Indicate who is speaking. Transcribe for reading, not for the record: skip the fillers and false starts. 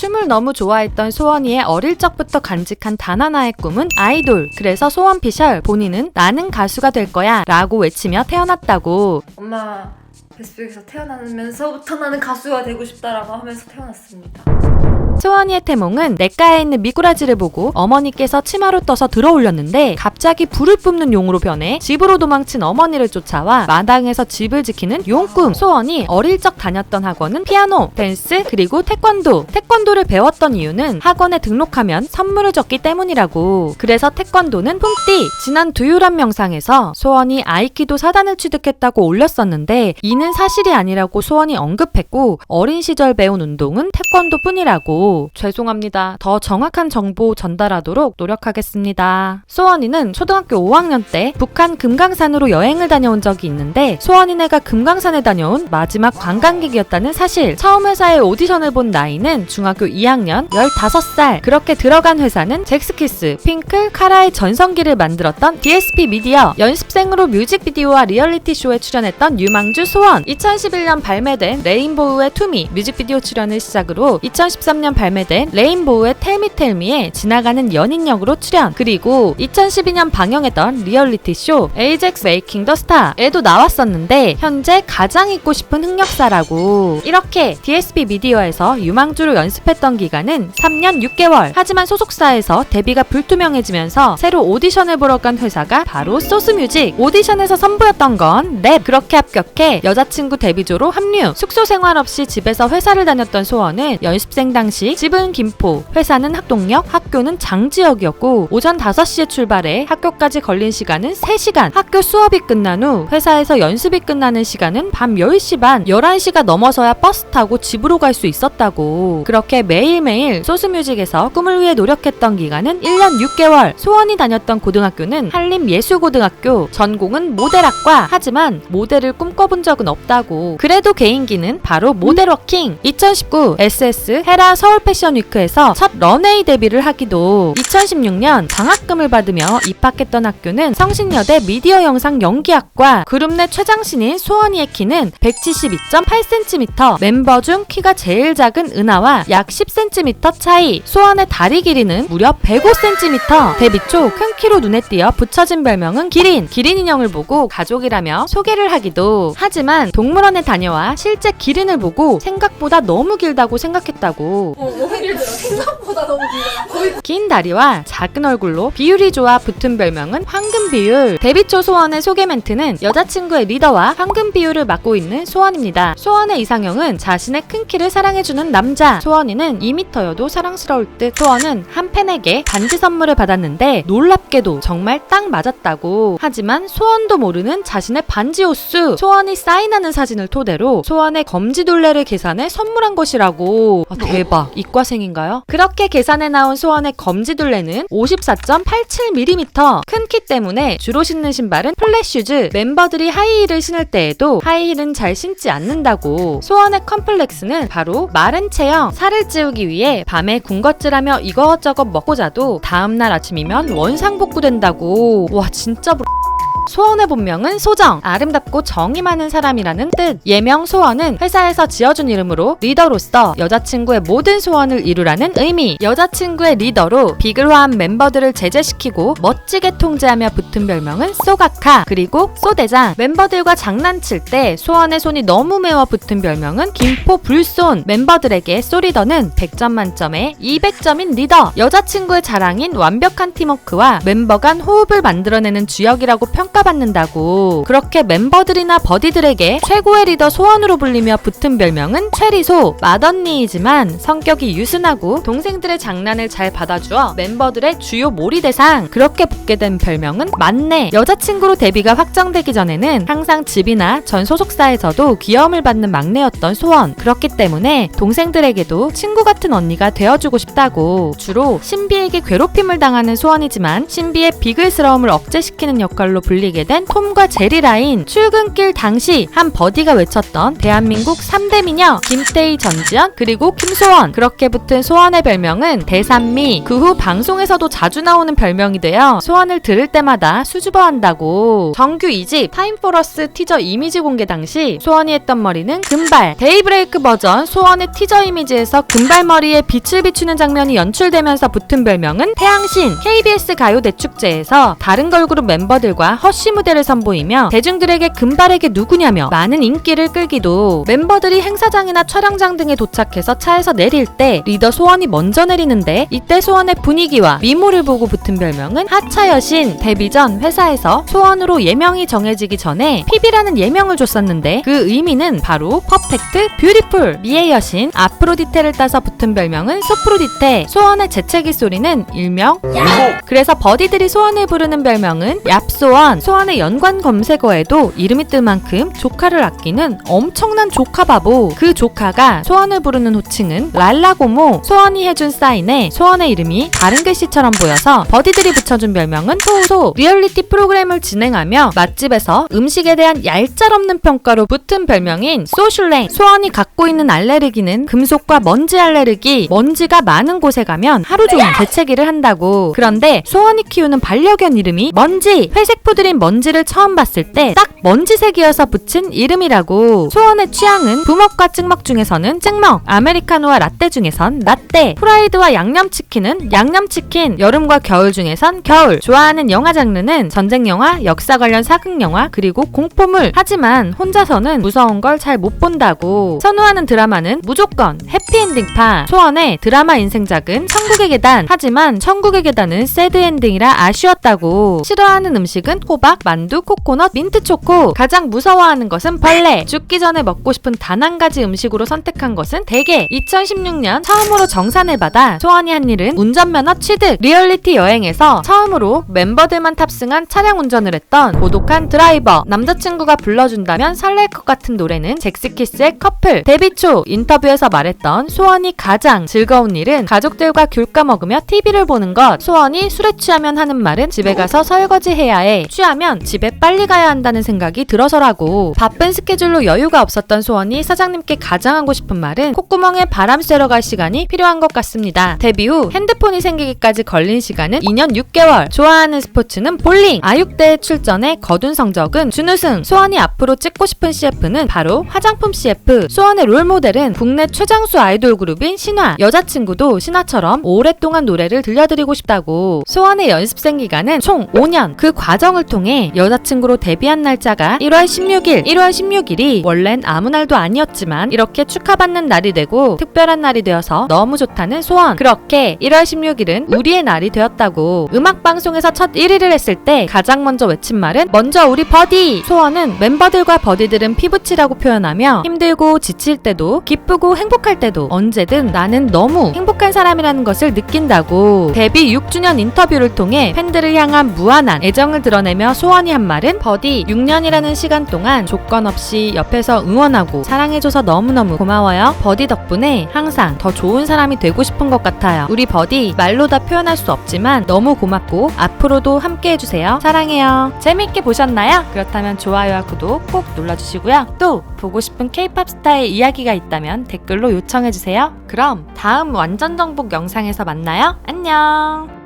Speaker 1: 춤을 너무 좋아했던 소원이의 어릴 적부터 간직한 단 하나의 꿈은 아이돌. 그래서 소원피셜 본인은 나는 가수가 될 거야 라고 외치며 태어났다고.
Speaker 2: 엄마 뱃속에서 태어나면서부터 나는 가수가 되고 싶다라고 하면서 태어났습니다.
Speaker 1: 소원이의 태몽은 냇가에 있는 미꾸라지를 보고 어머니께서 치마로 떠서 들어올렸는데 갑자기 불을 뿜는 용으로 변해 집으로 도망친 어머니를 쫓아와 마당에서 집을 지키는 용꿈. 소원이 어릴 적 다녔던 학원은 피아노, 댄스, 그리고 태권도. 태권도를 배웠던 이유는 학원에 등록하면 선물을 줬기 때문이라고. 그래서 태권도는 품띠. 지난 두유람 명상에서 소원이 아이키도 4단을 취득했다고 올렸었는데 이는 사실이 아니라고 소원이 언급했고 어린 시절 배운 운동은 태권도뿐이라고. 죄송합니다. 더 정확한 정보 전달하도록 노력하겠습니다. 소원이는 초등학교 5학년 때 북한 금강산으로 여행을 다녀온 적이 있는데 소원이네가 금강산에 다녀온 마지막 관광객이었다는 사실. 처음 회사에 오디션을 본 나이는 중학교 2학년 15살. 그렇게 들어간 회사는 잭스키스, 핑클, 카라의 전성기를 만들었던 DSP 미디어. 연습생으로 뮤직비디오와 리얼리티쇼에 출연했던 유망주 소원. 2011년 발매된 레인보우의 투미 뮤직비디오 출연을 시작으로 2013년 발매된 레인보우의 텔미텔미에 지나가는 연인 역으로 출연. 그리고 2012년 방영했던 리얼리티쇼 에이젝스 메이킹 더 스타에도 나왔었는데 현재 가장 잊고 싶은 흑역사라고. 이렇게 DSP 미디어에서 유망주로 연습했던 기간은 3년 6개월. 하지만 소속사에서 데뷔가 불투명해지면서 새로 오디션을 보러 간 회사가 바로 소스뮤직. 오디션에서 선보였던 건 랩. 그렇게 합격해 여자친구 데뷔조로 합류. 숙소 생활 없이 집에서 회사를 다녔던 소원은 연습생 당시 집은 김포, 회사는 학동역, 학교는 장지역이었고 오전 5시에 출발해 학교까지 걸린 시간은 3시간. 학교 수업이 끝난 후 회사에서 연습이 끝나는 시간은 밤 10시 반, 11시가 넘어서야 버스 타고 집으로 갈 수 있었다고. 그렇게 매일매일 소스뮤직에서 꿈을 위해 노력했던 기간은 1년 6개월. 소원이 다녔던 고등학교는 한림예술고등학교. 전공은 모델학과. 하지만 모델을 꿈꿔본 적은 없다고. 그래도 개인기는 바로 모델워킹. 2019 SS 헤라 서울 패션위크에서 첫 런웨이 데뷔를 하기도. 2016년 장학금을 받으며 입학했던 학교는 성신여대 미디어 영상 연기학과. 그룹 내 최장신인 소원이의 키는 172.8cm. 멤버 중 키가 제일 작은 은하와 약 10cm 차이. 소원의 다리 길이는 무려 105cm. 데뷔 초 큰 키로 눈에 띄어 붙여진 별명은 기린. 기린 인형을 보고 가족이라며 소개를 하기도. 하지만 동물원에 다녀와 실제 기린을 보고 생각보다 너무 길다고 생각했다고.
Speaker 2: 생각보다 너무 길어요.
Speaker 1: 긴 다리와 작은 얼굴로 비율이 좋아 붙은 별명은 황금 비율. 데뷔 초 소원의 소개 멘트는 여자친구의 리더와 황금 비율을 맡고 있는 소원입니다. 소원의 이상형은 자신의 큰 키를 사랑해주는 남자. 소원이는 2m여도 사랑스러울 듯. 소원은 한 팬에게 반지 선물을 받았는데 놀랍게도 정말 딱 맞았다고. 하지만 소원도 모르는 자신의 반지 호수. 소원이 사인하는 사진을 토대로 소원의 검지둘레를 계산해 선물한 것이라고. 대박. 이과생인가요? 그렇게 계산해 나온 소원의 검지둘레는 54.87mm. 큰 키 때문에 주로 신는 신발은 플랫슈즈. 멤버들이 하이힐을 신을 때에도 하이힐은 잘 신지 않는다고. 소원의 컴플렉스는 바로 마른 체형. 살을 찌우기 위해 밤에 군것질하며 이것저것 먹고 자도 다음날 아침이면 원상복구된다고. 와 진짜 소원의 본명은 소정. 아름답고 정이 많은 사람이라는 뜻. 예명 소원은 회사에서 지어준 이름으로 리더로서 여자친구의 모든 소원을 이루라는 의미. 여자친구의 리더로 비글화한 멤버들을 제재시키고 멋지게 통제하며 붙은 별명은 소가카. 그리고 소대장. 멤버들과 장난칠 때 소원의 손이 너무 매워 붙은 별명은 김포 불손. 멤버들에게 소리더는 100점 만점에 200점인 리더. 여자친구의 자랑인 완벽한 팀워크와 멤버 간 호흡을 만들어내는 주역이라고 평가받는다고. 그렇게 멤버들이나 버디들에게 최고의 리더 소원으로 불리며 붙은 별명은 최리소. 맏언니이지만 성격이 유순하고 동생들의 장난을 잘 받아주어 멤버들의 주요 몰이 대상. 그렇게 붙게 된 별명은 만내. 여자친구로 데뷔가 확정되기 전에는 항상 집이나 전 소속사에서도 귀여움을 받는 막내였던 소원. 그렇기 때문에 동생들에게도 친구 같은 언니가 되어주고 싶다고. 주로 신비에게 괴롭힘을 당하는 소원이지만 신비의 비글스러움을 억제시키는 역할로 불리는 불리게 된 톰과 제리 라인. 출근길 당시 한 버디가 외쳤던 대한민국 3대 미녀 김태희, 전지현, 그리고 김소원. 그렇게 붙은 소원의 별명은 대산미. 그 후 방송에서도 자주 나오는 별명이 되어 소원을 들을 때마다 수줍어한다고. 정규 2집 타임포러스 티저 이미지 공개 당시 소원이 했던 머리는 금발. 데이브레이크 버전 소원의 티저 이미지에서 금발머리에 빛을 비추는 장면이 연출되면서 붙은 별명은 태양신. KBS 가요 대축제에서 다른 걸그룹 멤버들과 허쉬 무대를 선보이며 대중들에게 금발에게 누구냐며 많은 인기를 끌기도. 멤버들이 행사장이나 촬영장 등에 도착해서 차에서 내릴 때 리더 소원이 먼저 내리는데 이때 소원의 분위기와 미모를 보고 붙은 별명은 하차 여신. 데뷔 전 회사에서 소원으로 예명이 정해지기 전에 PB라는 예명을 줬었는데 그 의미는 바로 퍼펙트, 뷰티풀, 미의 여신. 아프로디테를 따서 붙은 별명은 소프로디테. 소원의 재채기 소리는 일명 야! 그래서 버디들이 소원을 부르는 별명은 얍소원. 소원의 연관 검색어에도 이름이 뜰 만큼 조카를 아끼는 엄청난 조카 바보. 그 조카가 소원을 부르는 호칭은 랄라고모. 소원이 해준 사인에 소원의 이름이 다른 글씨처럼 보여서 버디들이 붙여준 별명은 소소. 리얼리티 프로그램을 진행하며 맛집에서 음식에 대한 얄짤없는 평가로 붙은 별명인 소슐랭. 소원이 갖고 있는 알레르기는 금속과 먼지 알레르기. 먼지가 많은 곳에 가면 하루 종일 재채기를 한다고. 그런데 소원이 키우는 반려견 이름이 먼지. 회색 푸들인 먼지를 처음 봤을 때 딱 먼지색이어서 붙인 이름이라고. 소원의 취향은 부먹과 찍먹 중에서는 찍먹, 아메리카노와 라떼 중에선 라떼, 프라이드와 양념치킨은 양념치킨, 여름과 겨울 중에선 겨울. 좋아하는 영화 장르는 전쟁영화, 역사 관련 사극영화, 그리고 공포물. 하지만 혼자서는 무서운 걸 잘 못 본다고. 선호하는 드라마는 무조건 해피엔딩파. 소원의 드라마 인생작은 천국의 계단. 하지만 천국의 계단은 새드엔딩이라 아쉬웠다고. 싫어하는 음식은 호박, 만두, 코코넛, 민트초코. 가장 무서워하는 것은 벌레. 죽기 전에 먹고 싶은 단 한 가지 음식으로 선택한 것은 대게. 2016년 처음으로 정산을 받아 소원이 한 일은 운전면허 취득. 리얼리티 여행에서 처음으로 멤버들만 탑승한 차량 운전을 했던 고독한 드라이버. 남자친구가 불러준다면 설렐 것 같은 노래는 잭스키스의 커플. 데뷔 초 인터뷰에서 말했던 소원이 가장 즐거운 일은 가족들과 귤 까먹으며 TV를 보는 것. 소원이 술에 취하면 하는 말은 집에 가서 설거지 해야 해. 취하면 집에 빨리 가야 한다는 생각이 들어서라고. 바쁜 스케줄로 여유가 없었던 소원이 사장님께 가장 하고 싶은 말은 콧구멍에 바람 쐬러 갈 시간이 필요한 것 같습니다. 데뷔 후 핸드폰이 생기기까지 걸린 시간은 2년 6개월. 좋아하는 스포츠는 볼링. 아육대에 출전해 거둔 성적은 준우승. 소원이 앞으로 찍고 싶은 CF는 바로 화장품 CF. 소원의 롤모델은 국내 최장수 아이돌 그룹인 신화. 여자친구도 신화처럼 오랫동안 노래를 들려드리고 싶다고. 소원의 연습생 기간은 총 5년. 그 과정을 통해 여자친구로 데뷔한 날짜가 1월 16일. 1월 16일이 원래는 아무 날도 아니었지만 이렇게 축하받는 날이 되고 특별한 날이 되어서 너무 좋다는 소원. 그렇게 1월 16일은 우리의 날이 되었다고. 음악방송에서 첫 1위를 했을 때 가장 먼저 외친 말은 먼저 우리 버디. 소원은 멤버들과 버디들은 피부치라고 표현하며 힘들고 지칠 때도 기쁘고 행복할 때도 언제든 나는 너무 행복한 사람이라는 것을 느낀다고. 데뷔 6주년 인터뷰를 통해 팬들을 향한 무한한 애정을 드러내며 소원이 한 말은 버디 6년이라는 시간 동안 조건 없이 옆에서 응원하고 사랑해줘서 너무너무 고마워요. 버디 덕분에 항상 더 좋은 사람이 되고 싶은 것 같아요. 우리 버디 말로 다 표현할 수 없지만 너무 고맙고 앞으로도 함께 해주세요. 사랑해요. 재밌게 보셨나요? 그렇다면 좋아요와 구독 꼭 눌러주시고요. 또 보고 싶은 K-POP 스타의 이야기가 있다면 댓글로 요청해주세요. 그럼 다음 완전 정복 영상에서 만나요. 안녕.